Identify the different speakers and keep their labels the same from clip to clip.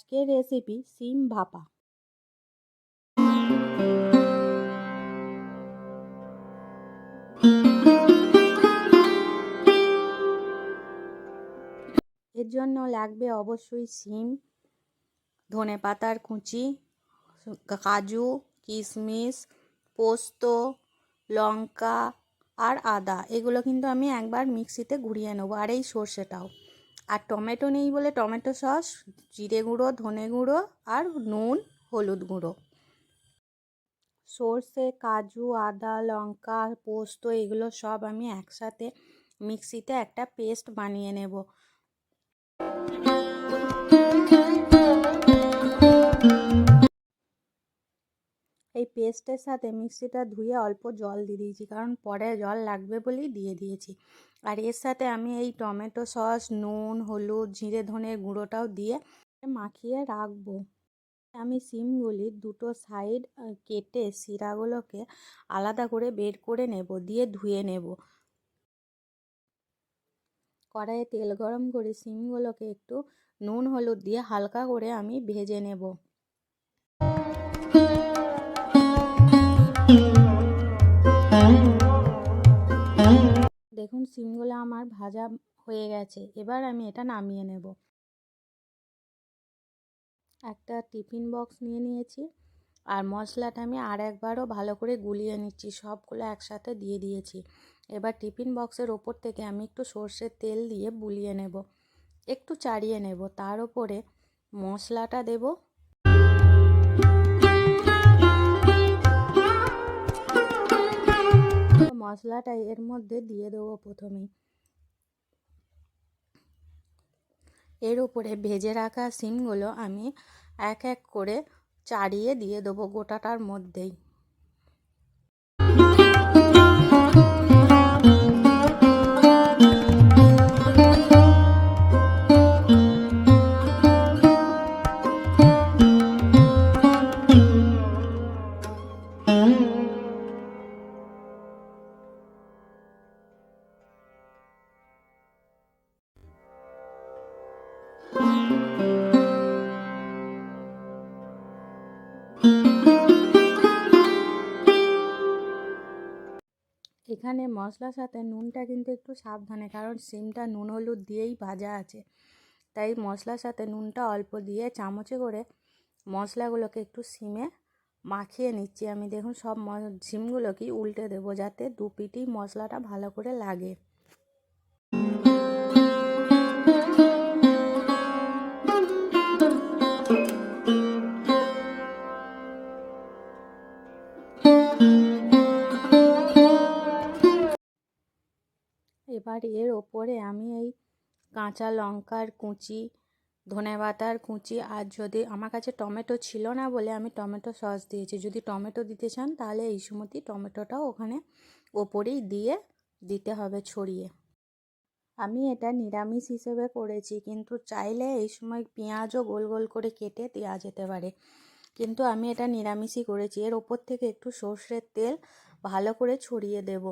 Speaker 1: আজকের রেসিপি সিম ভাপা। এর জন্য লাগবে অবশ্যই সিম, ধনেপাতার কুচি, কাজু, কিশমিশ, পোস্ত, লঙ্কা আর আদা। এগুলো কিন্তু আমি একবার মিক্সিতে ঘুরিয়ে নেবো। আর এই সর্ষেটাও। আর টমেটো নেই বলে টমেটো সস, জিরে গুঁড়ো, ধনে গুঁড়ো আর নুন, হলুদ গুঁড়ো। সর্ষে, কাজু, আদা, লঙ্কা, পোস্ত এগুলো সব আমি একসাথে মিক্সিতে একটা পেস্ট বানিয়ে নেব। এই পেস্টের সাথে মিক্সিটা ধুয়ে অল্প জল দিয়ে দিয়েছি, কারণ পরে জল লাগবে বলেই দিয়ে দিয়েছি। আর এর সাথে আমি এই টমেটো সস, নুন, হলুদ, জিরে ধনের গুঁড়োটাও দিয়ে মাখিয়ে রাখবো। আমি সিমগুলির দুটো সাইড কেটে শিরাগুলোকে আলাদা করে বের করে নেব, দিয়ে ধুয়ে নেব। কড়াইয়ে তেল গরম করে সিমগুলোকে একটু নুন হলুদ দিয়ে হালকা করে আমি ভেজে নেব। দেখুন সিমগুলো আমার ভাজা হয়ে গেছে। এবার আমি এটা নামিয়ে নেব। একটা টিফিন বক্স নিয়ে নিয়েছি, আর মশলাটা আমি আর একবারও ভালো করে গুলিয়ে নিচ্ছি। সবগুলো একসাথে দিয়ে দিয়েছি। এবার টিফিন বক্সের ওপর থেকে আমি একটু সর্ষের তেল দিয়ে বুলিয়ে নেব, একটু চাড়িয়ে নেব। তার উপরে মশলাটা দেব। মশলাটা এর মধ্যে দিয়ে দেবো প্রথমেই। এর উপরে ভেজে রাখা সিমগুলো আমি এক এক করে চাড়িয়ে দিয়ে দেবো গোটাটার মধ্যেই। এখানে মশলার সাথে নুনটা কিন্তু একটু সাবধানে, কারণ সিমটা নুন হলুদ দিয়েই ভাজা আছে। তাই মশলার সাথে নুনটা অল্প দিয়ে চামচে করে মশলাগুলোকে একটু সিমে মাখিয়ে নিচ্ছি আমি। দেখুন সব সিমগুলোকে উল্টে দেবো, যাতে দু পিঠেই মশলাটা ভালো করে লাগে। এবার এর ওপরে আমি এই কাঁচা লঙ্কার কুচি, ধনেপাতার কুচি, আর যদি আমার কাছে টমেটো ছিল না বলে আমি টমেটো সস দিয়েছি। যদি টমেটো দিতে চান তাহলে এই সময় টমেটোটাও ওখানে ওপরেই দিয়ে দিতে হবে ছড়িয়ে। আমি এটা নিরামিষ হিসেবে করেছি, কিন্তু চাইলে এই সময় পেঁয়াজও গোল গোল করে কেটে দেওয়া যেতে পারে, কিন্তু আমি এটা নিরামিষই করেছি। এর ওপর থেকে একটু সর্ষের তেল ভালো করে ছড়িয়ে দেব,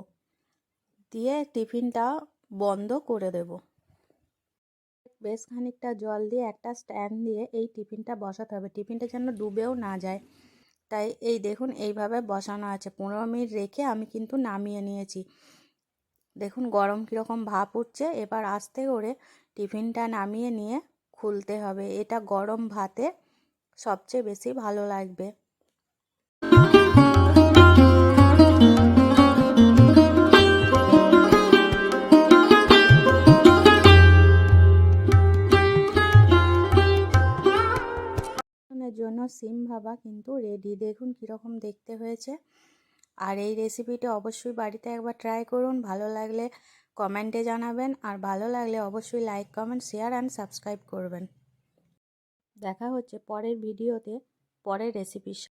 Speaker 1: দিয়ে টিফিনটা বন্ধ করে দেব। বেশ খানিকটা জল দিয়ে একটা স্ট্যান্ড দিয়ে এই টিফিনটা বসাতে হবে। টিফিনটা যেন ডুবেও না যায়। তাই এই দেখুন এইভাবে বসানো আছে। 15 মিনিট রেখে আমি কিন্তু নামিয়ে নিয়েছি। দেখুন গরম কীরকম ভাপ উঠছে। এবার আস্তে করে টিফিনটা নামিয়ে নিয়ে খুলতে হবে। এটা গরম ভাতে সবচেয়ে বেশি ভালো লাগবে। জন্য সিম ভাপা কিন্তু রেডি। দেখুন কীরকম দেখতে হয়েছে। আর এই রেসিপিটা অবশ্যই বাড়িতে একবার ট্রাই করুন। ভালো লাগলে কমেন্টে জানাবেন, আর ভালো লাগলে অবশ্যই like, comment, share and subscribe করবেন। দেখা হচ্ছে পরের ভিডিওতে পরের রেসিপির সাথে।